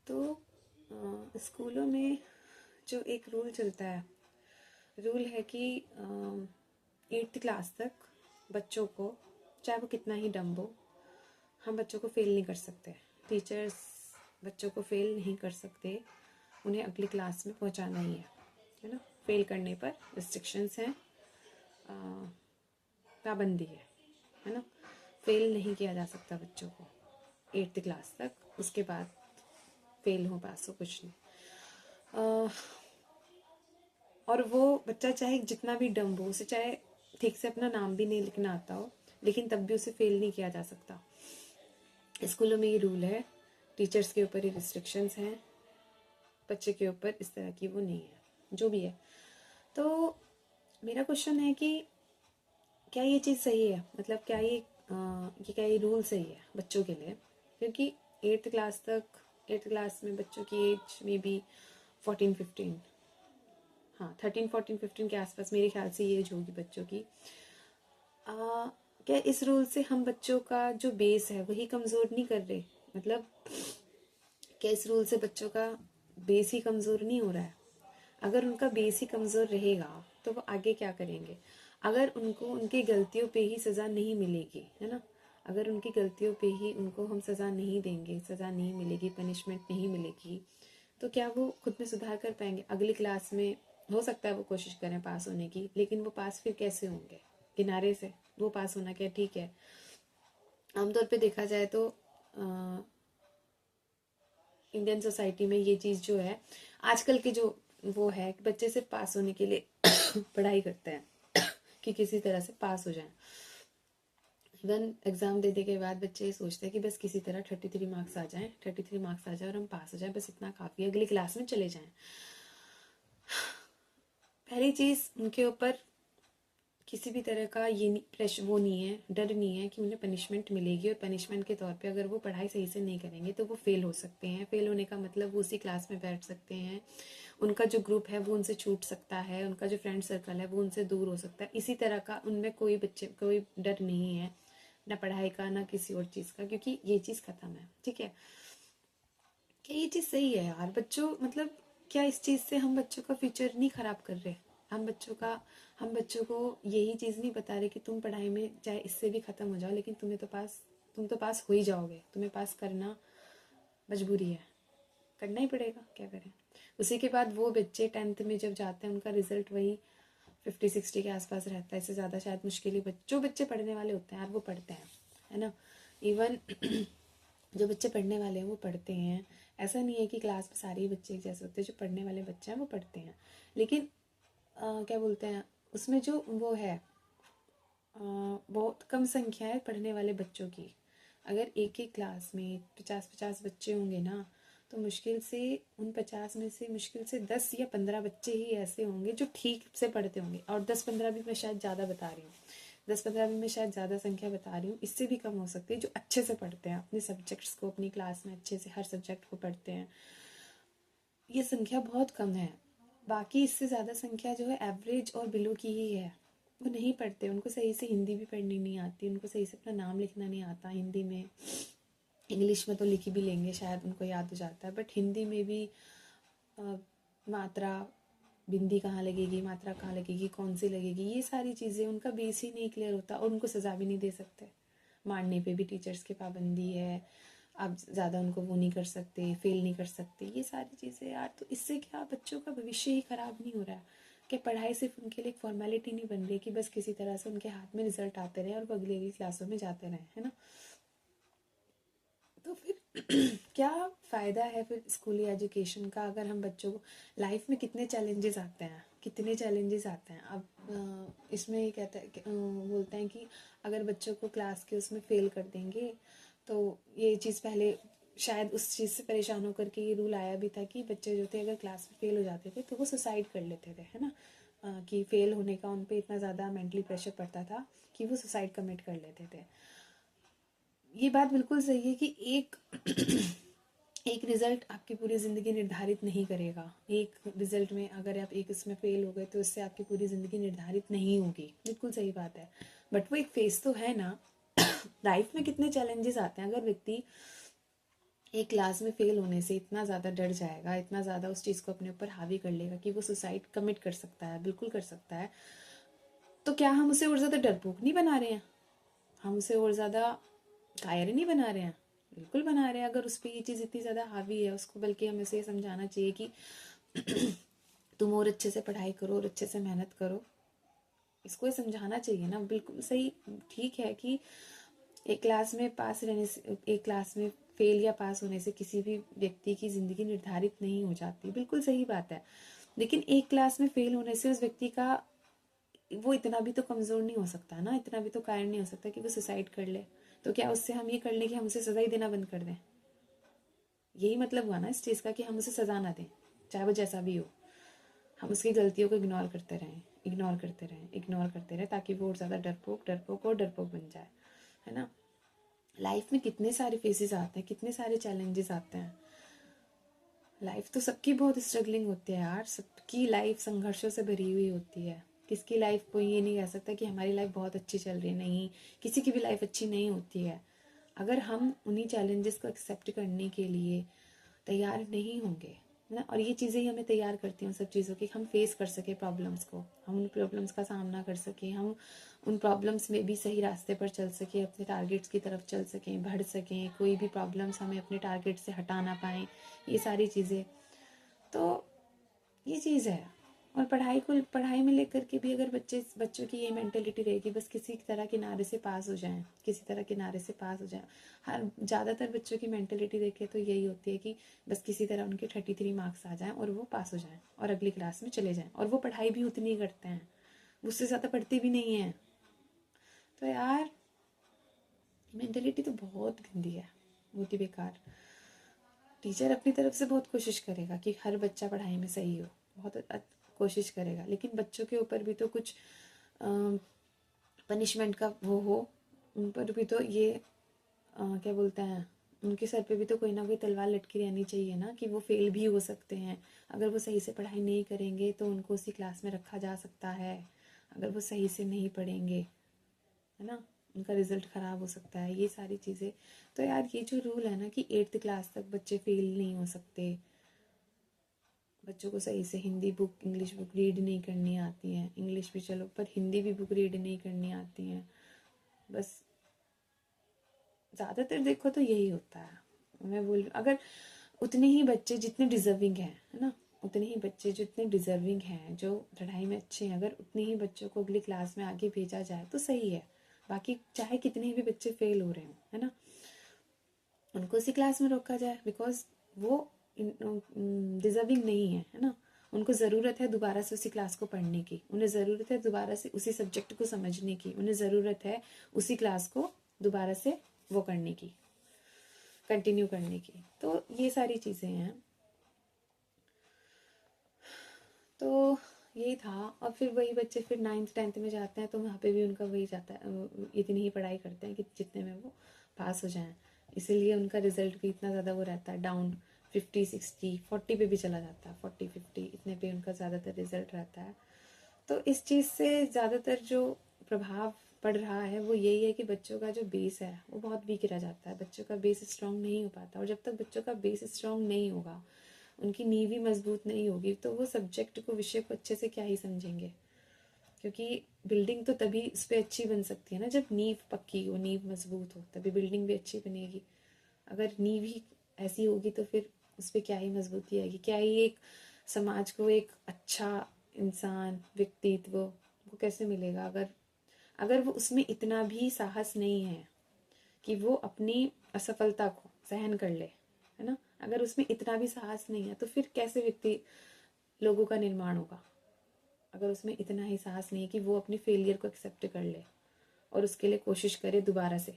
तो स्कूलों में जो एक रूल चलता है, रूल है कि 8th क्लास तक बच्चों को, चाहे वो कितना ही डम हो, हम बच्चों को फेल नहीं कर सकते। टीचर्स बच्चों को फेल नहीं कर सकते, उन्हें अगली क्लास में पहुंचाना ही है ना। फेल करने पर रिस्ट्रिक्शंस हैं, पाबंदी है ना। फेल नहीं किया जा सकता बच्चों को 8th क्लास तक, उसके बाद फेल हो पास हो कुछ नहीं। और वो बच्चा चाहे जितना भी डम हो, उसे चाहे ठीक से अपना नाम भी नहीं लिखना आता हो, लेकिन तब भी उसे फेल नहीं किया जा सकता। स्कूलों में ये रूल है, टीचर्स के ऊपर ये रिस्ट्रिक्शंस हैं, बच्चे के ऊपर इस तरह की वो नहीं है, जो भी है। तो मेरा क्वेश्चन है कि क्या ये चीज़ सही है, मतलब क्या ये रूल सही है बच्चों के लिए? क्योंकि 8th क्लास तक, 8th क्लास में बच्चों की एज में भी 14-15, हाँ 13-14-15 के आसपास मेरे ख्याल से ये एज होगी बच्चों की। क्या इस रूल से हम बच्चों का जो बेस है वही कमज़ोर नहीं कर रहे? मतलब क्या इस रूल से बच्चों का बेस ही कमज़ोर नहीं हो रहा है? अगर उनका बेस ही कमज़ोर रहेगा तो वो आगे क्या करेंगे? अगर उनको उनकी गलतियों पे ही सज़ा नहीं मिलेगी, है ना, अगर उनकी गलतियों पे ही उनको हम सज़ा नहीं देंगे, सज़ा नहीं मिलेगी, पनिशमेंट नहीं मिलेगी, तो क्या वो खुद में सुधार कर पाएंगे? अगली क्लास में हो सकता है वो कोशिश करें पास होने की, लेकिन वो पास फिर कैसे होंगे? किनारे से वो पास होना क्या ठीक है? आमतौर पे देखा जाए तो इंडियन सोसाइटी में ये चीज़ जो है आजकल के जो वो है कि बच्चे सिर्फ पास होने के लिए पढ़ाई करते हैं कि किसी तरह से पास हो जाएं। इवन एग्ज़ाम देने के बाद बच्चे सोचते हैं कि बस किसी तरह 33 मार्क्स आ जाएं, 33 मार्क्स आ जाए और हम पास हो जाएं, बस इतना काफ़ी है, अगली क्लास में चले जाएं। पहली चीज़, उनके ऊपर किसी भी तरह का ये प्रेशर वो नहीं है, डर नहीं है कि उन्हें पनिशमेंट मिलेगी, और पनिशमेंट के तौर पे अगर वो पढ़ाई सही से नहीं करेंगे तो वो फेल हो सकते हैं। फेल होने का मतलब वो उसी क्लास में बैठ सकते हैं, उनका जो ग्रुप है वो उनसे छूट सकता है, उनका जो फ्रेंड सर्कल है वो उनसे दूर हो सकता है। इसी तरह का उनमें कोई डर नहीं है, ना पढ़ाई का ना किसी और चीज़ का, क्योंकि ये चीज़ ख़त्म है। ठीक है, क्या ये चीज़ सही है यार? बच्चों मतलब क्या इस चीज़ से हम बच्चों का फ्यूचर नहीं ख़राब कर रहे? हम बच्चों को यही चीज़ नहीं बता रहे कि तुम पढ़ाई में चाहे इससे भी ख़त्म हो जाओ, लेकिन तुम तो पास हो ही जाओगे, तुम्हें पास करना मजबूरी है, करना ही पड़ेगा, क्या करें। उसी के बाद वो बच्चे 10th में जब जाते हैं उनका रिजल्ट वही 50-60 के आसपास रहता है, इससे ज़्यादा शायद मुश्किल ही जो बच्चे पढ़ने वाले होते हैं यार वो पढ़ते हैं, है ना। इवन जो बच्चे पढ़ने वाले हैं वो पढ़ते हैं, ऐसा नहीं है कि क्लास में सारे बच्चे एक जैसे होते हैं। जो पढ़ने वाले बच्चे हैं वो पढ़ते हैं, लेकिन क्या बोलते हैं, उसमें जो वो है बहुत कम संख्या है पढ़ने वाले बच्चों की। अगर एक एक क्लास में 50-50 बच्चे होंगे ना, तो मुश्किल से उन 50 में से मुश्किल से 10 या 15 बच्चे ही ऐसे होंगे जो ठीक से पढ़ते होंगे। और 10-15 भी मैं शायद ज़्यादा बता रही हूँ, 10-15 भी मैं शायद ज़्यादा संख्या बता रही हूँ, इससे भी कम हो सकती है, जो अच्छे से पढ़ते हैं अपने सब्जेक्ट्स को, अपनी क्लास में अच्छे से हर सब्जेक्ट को पढ़ते हैं। ये संख्या बहुत कम है। बाकी इससे ज़्यादा संख्या जो है एवरेज और बिलो की ही है, वो नहीं पढ़ते, उनको सही से हिंदी भी पढ़नी नहीं आती, उनको सही से अपना नाम लिखना नहीं आता हिंदी में। इंग्लिश में तो लिख भी लेंगे शायद, उनको याद हो जाता है, बट हिंदी में भी मात्रा, बिंदी कहाँ लगेगी, मात्रा कहाँ लगेगी, कौन सी लगेगी, ये सारी चीज़ें उनका बेस ही नहीं क्लियर होता, और उनको सज़ा भी नहीं दे सकते। मारने पे भी टीचर्स की पाबंदी है, आप ज़्यादा उनको वो नहीं कर सकते, फेल नहीं कर सकते, ये सारी चीज़ें यार। तो इससे क्या बच्चों का भविष्य ही ख़राब नहीं हो रहा है? कि पढ़ाई सिर्फ उनके लिए एक फॉर्मेलिटी नहीं बन रही कि बस किसी तरह से उनके हाथ में रिजल्ट आते रहे और वो अगली अगली क्लासों में जाते रहें, है ना। तो फिर क्या फ़ायदा है फिर स्कूली एजुकेशन का, अगर हम बच्चों को लाइफ में कितने चैलेंजेस आते हैं, कितने चैलेंजेस आते हैं। अब इसमें ये कहता है बोलते हैं कि अगर बच्चों को क्लास के उसमें फ़ेल कर देंगे, तो ये चीज़ पहले शायद उस चीज़ से परेशान होकर के ये रूल आया भी था कि बच्चे जो थे अगर क्लास में फ़ेल हो जाते थे तो वो सुसाइड कर लेते थे, है ना। कि फ़ेल होने का उन पर इतना ज़्यादा मेंटली प्रेशर पड़ता था कि वो सुसाइड कमिट कर लेते थे। ये बात बिल्कुल सही है कि एक एक रिज़ल्ट आपकी पूरी ज़िंदगी निर्धारित नहीं करेगा। एक रिज़ल्ट में अगर आप एक इसमें फेल हो गए तो इससे आपकी पूरी ज़िंदगी निर्धारित नहीं होगी, बिल्कुल सही बात है, बट वो एक फेस तो है ना। लाइफ में कितने चैलेंजेस आते हैं, अगर व्यक्ति एक क्लास में फेल होने से इतना ज़्यादा डर जाएगा, इतना ज़्यादा उस चीज़ को अपने ऊपर हावी कर लेगा कि वो सुसाइड कमिट कर सकता है, बिल्कुल कर सकता है। तो क्या हम उसे और ज़्यादा डरपोक नहीं बना रहे हैं? हम उसे और ज़्यादा कायर नहीं बना रहे हैं? बिल्कुल बना रहे हैं। अगर उस पर ये चीज़ इतनी ज़्यादा हावी है, उसको बल्कि हमें उसे समझाना चाहिए कि तुम और अच्छे से पढ़ाई करो और अच्छे से मेहनत करो। इसको ये समझाना चाहिए ना। बिल्कुल सही, ठीक है कि एक क्लास में पास रहने से, एक क्लास में फेल या पास होने से किसी भी व्यक्ति की ज़िंदगी निर्धारित नहीं हो जाती, बिल्कुल सही बात है। लेकिन एक क्लास में फेल होने से उस व्यक्ति का वो इतना भी तो कमज़ोर नहीं हो सकता ना, इतना भी तो कायर नहीं हो सकता कि वो सुसाइड कर ले। तो क्या उससे हम ये कर लें कि हम उसे सज़ा ही देना बंद कर दें? यही मतलब हुआ ना इस चीज़ का, कि हम उसे सज़ा ना दें, चाहे वो जैसा भी हो। हम उसकी गलतियों को इग्नोर करते रहें, इग्नोर करते रहें, इग्नोर करते रहें, ताकि वो और ज़्यादा डरपोक डरपोक और डरपोक बन जाए, है ना। लाइफ में कितने सारे फेजेस आते हैं, कितने सारे चैलेंजेस आते हैं। लाइफ तो सबकी बहुत स्ट्रगलिंग होती है यार, सबकी लाइफ संघर्षों से भरी हुई होती है। किसकी लाइफ कोई ये नहीं कह सकता कि हमारी लाइफ बहुत अच्छी चल रही है, नहीं, किसी की भी लाइफ अच्छी नहीं होती है। अगर हम उन्हीं चैलेंजेस को एक्सेप्ट करने के लिए तैयार नहीं होंगे ना, और ये चीज़ें ही हमें तैयार करती हैं उन सब चीज़ों की, हम फेस कर सके प्रॉब्लम्स को, हम उन प्रॉब्लम्स का सामना कर सकें, हम उन प्रॉब्लम्स में भी सही रास्ते पर चल सकें, अपने टारगेट्स की तरफ चल सकें, बढ़ सकें, कोई भी प्रॉब्लम्स हमें अपने टारगेट से हटा ना पाएँ, ये सारी चीज़ें। तो ये चीज़ है। और पढ़ाई में लेकर के भी अगर बच्चों की ये मेंटेलिटी रहेगी बस किसी तरह किनारे से पास हो जाएं, किसी तरह किनारे से पास हो जाएं। हर ज़्यादातर बच्चों की मेंटेलिटी देखे तो यही होती है कि बस किसी तरह उनके 33 मार्क्स आ जाएं और वो पास हो जाएं और अगली क्लास में चले जाएं, और वो पढ़ाई भी उतनी ही करते हैं, उससे ज़्यादा पढ़ती भी नहीं है। तो यार मेंटेलिटी तो बहुत गंदी है, बहुत ही बेकार। टीचर अपनी तरफ से बहुत कोशिश करेगा कि हर बच्चा पढ़ाई में सही हो, बहुत कोशिश करेगा, लेकिन बच्चों के ऊपर भी तो कुछ पनिशमेंट का वो हो, उन पर भी तो ये क्या बोलते हैं, उनके सर पे भी तो कोई ना कोई तलवार लटकी रहनी चाहिए ना, कि वो फेल भी हो सकते हैं। अगर वो सही से पढ़ाई नहीं करेंगे तो उनको उसी क्लास में रखा जा सकता है। अगर वो सही से नहीं पढ़ेंगे, है ना, उनका रिजल्ट ख़राब हो सकता है, ये सारी चीज़ें। तो यार ये जो रूल है ना कि 8th क्लास तक बच्चे फेल नहीं हो सकते, बच्चों को सही से Hindi book, English book read नहीं करनी आती हैं, इंग्लिश भी चलो पर हिंदी भी बुक रीड नहीं करनी आती हैं, बस ज़्यादातर देखो तो यही होता है। मैं बोल, अगर उतने ही बच्चे जितने डिज़र्विंग हैं, है ना, उतने ही बच्चे जितने डिज़र्विंग हैं, जो पढ़ाई में अच्छे हैं, अगर उतने ही बच्चों को अगली क्लास में आगे भेजा जाए तो सही है। बाकी चाहे कितने भी बच्चे फेल हो रहे हों, है ना, उनको उसी क्लास में रोका जाए, बिकॉज वो डिजर्विंग नहीं है ना। उनको ज़रूरत है दोबारा से उसी क्लास को पढ़ने की, उन्हें ज़रूरत है दोबारा से उसी सब्जेक्ट को समझने की, उन्हें ज़रूरत है उसी क्लास को दोबारा से वो करने की, कंटिन्यू करने की। तो ये सारी चीज़ें हैं। तो यही था। और फिर वही बच्चे फिर 9th 10th में जाते हैं तो वहाँ पे भी उनका वही जाता है, इतनी ही पढ़ाई करते हैं कि जितने में वो पास हो जाएं। इसीलिए उनका रिजल्ट भी इतना ज़्यादा वो रहता है डाउन, 50 60 40 पे भी चला जाता है, 40 50 इतने पे उनका ज़्यादातर रिजल्ट रहता है। तो इस चीज़ से ज़्यादातर जो प्रभाव पड़ रहा है वो यही है कि बच्चों का जो बेस है वो बहुत वीक रह जाता है, बच्चों का बेस स्ट्रांग नहीं हो पाता। और जब तक बच्चों का बेस स्ट्रांग नहीं होगा, उनकी नींव ही मजबूत नहीं होगी, तो वो सब्जेक्ट को, विषय को अच्छे से क्या ही समझेंगे। क्योंकि बिल्डिंग तो तभी उस पर अच्छी बन सकती है ना जब नींव पक्की हो, नींव मजबूत हो, तभी बिल्डिंग भी अच्छी बनेगी। अगर नींव ही ऐसी होगी तो फिर उस पर क्या ही मजबूती आएगी, क्या ही एक समाज को एक अच्छा इंसान, व्यक्तित्व वो कैसे मिलेगा अगर अगर वो उसमें इतना भी साहस नहीं है कि वो अपनी असफलता को सहन कर ले, है ना। अगर उसमें इतना भी साहस नहीं है तो फिर कैसे व्यक्ति लोगों का निर्माण होगा। अगर उसमें इतना ही साहस नहीं है कि वो अपनी फेलियर को एक्सेप्ट कर ले और उसके लिए कोशिश करे दोबारा से,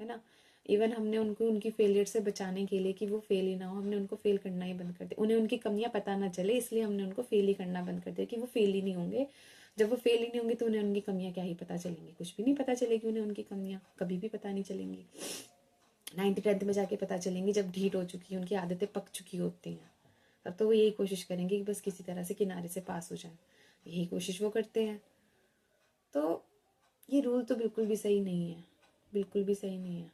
है ना। इवन हमने उनको उनकी फेलियर से बचाने के लिए कि वो फेल ही ना हो, हमने उनको फेल करना ही बंद कर दिया, उन्हें उनकी कमियां पता ना चले इसलिए हमने उनको फेल ही करना बंद कर दिया कि वो फेल ही नहीं होंगे। जब वो फेल ही नहीं होंगे तो उन्हें उनकी कमियां क्या ही पता चलेंगी, कुछ भी नहीं पता चलेगी उन्हें, उनकी कमियां कभी भी पता नहीं चलेंगी। 9th 10th में जाके पता चलेंगी जब ढीठ हो चुकी है, उनकी आदतें पक चुकी होती हैं, तब तो वो यही कोशिश करेंगे कि बस किसी तरह से किनारे से पास हो जाए, यही कोशिश वो करते हैं। तो ये रूल तो बिल्कुल भी सही नहीं है, बिल्कुल भी सही नहीं है।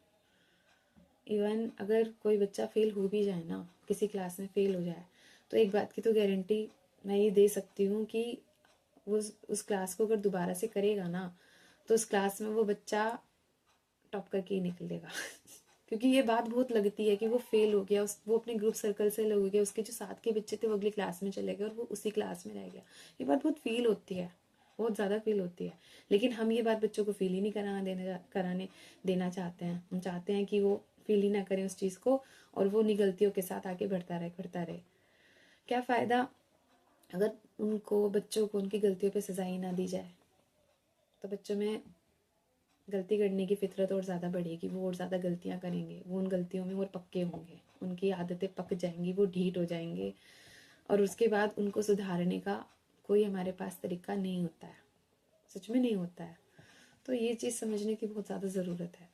इवन अगर कोई बच्चा फेल हो भी जाए ना, किसी क्लास में फेल हो जाए, तो एक बात की तो गारंटी मैं ये दे सकती हूँ कि वो उस क्लास को अगर दोबारा से करेगा ना, तो उस क्लास में वो बच्चा टॉप करके ही निकलेगा क्योंकि ये बात बहुत लगती है कि वो फेल हो गया, वो अपने ग्रुप सर्कल से लोग हो गया, उसके जो साथ के बच्चे थे वो अगली क्लास में चले गए और वो उसी क्लास में रह गया। ये बात बहुत फील होती है, बहुत ज़्यादा फील होती है। लेकिन हम ये बात बच्चों को फील ही नहीं कराने देना चाहते हैं। हम चाहते हैं कि वो फील ही ना करें उस चीज़ को, और वो उन्हीं गलतियों के साथ आगे बढ़ता रहे। क्या फ़ायदा अगर उनको, बच्चों को उनकी गलतियों पे सजा ही ना दी जाए, तो बच्चों में गलती करने की फितरत और ज़्यादा बढ़ेगी, वो और ज़्यादा गलतियाँ करेंगे, वो उन गलतियों में और पक्के होंगे, उनकी आदतें पक जाएंगी, वो ढीठ हो जाएंगे, और उसके बाद उनको सुधारने का कोई हमारे पास तरीका नहीं होता है, सच में नहीं होता है। तो ये चीज़ समझने की बहुत ज़्यादा ज़रूरत है।